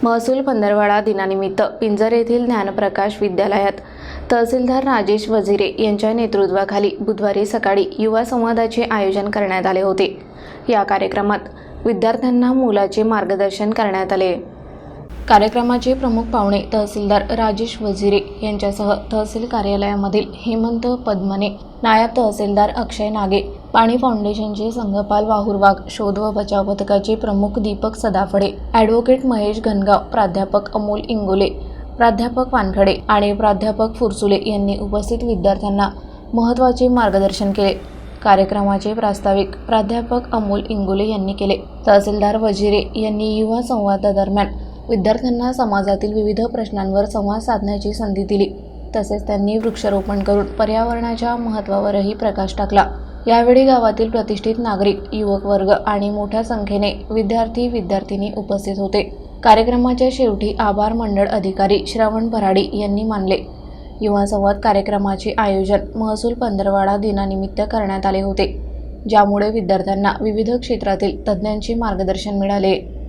महसूल पंधरवडा दिनानिमित्त पिंजर येथील ज्ञानप्रकाश विद्यालयात तहसीलदार राजेश वजिरे यांच्या नेतृत्वाखाली बुधवारी सकाळी युवा संवादाचे आयोजन करण्यात आले होते। या कार्यक्रमात विद्यार्थ्यांना मोलाचे मार्गदर्शन करण्यात आले। कार्यक्रमाचे प्रमुख पाहुणे तहसीलदार राजेश वजिरे यांच्यासह तहसील कार्यालयामधील हेमंत पद्मने, नायब तहसीलदार अक्षय नागे, पाणी फाउंडेशनचे संघपाल वाहुरवाघ, शोध व बचाव पथकाचे प्रमुख दीपक सदाफळे, ॲडव्होकेट महेश घनगाव, प्राध्यापक अमोल इंगोले, प्राध्यापक वानखडे आणि प्राध्यापक फुरसुले यांनी उपस्थित विद्यार्थ्यांना महत्त्वाचे मार्गदर्शन केले। कार्यक्रमाचे प्रास्ताविक प्राध्यापक अमोल इंगोले यांनी केले। तहसीलदार वजिरे यांनी युवा संवादादरम्यान विद्यार्थ्यांना समाजातील विविध प्रश्नांवर संवाद साधण्याची संधी दिली। तसेच त्यांनी वृक्षारोपण करून पर्यावरणाच्या महत्त्वावरही प्रकाश टाकला। यावेळी गावातील प्रतिष्ठित नागरिक, युवक वर्ग आणि मोठ्या संख्येने विद्यार्थी-विद्यार्थिनी उपस्थित होते। कार्यक्रमाच्या शेवटी आभार मंडळ अधिकारी श्रवण भराडी यांनी मानले। युवा संवाद कार्यक्रमाचे आयोजन महसूल पंधरवडा दिनानिमित्त करण्यात आले होते, ज्यामुळे विद्यार्थ्यांना विविध क्षेत्रातील तज्ज्ञांचे मार्गदर्शन मिळाले।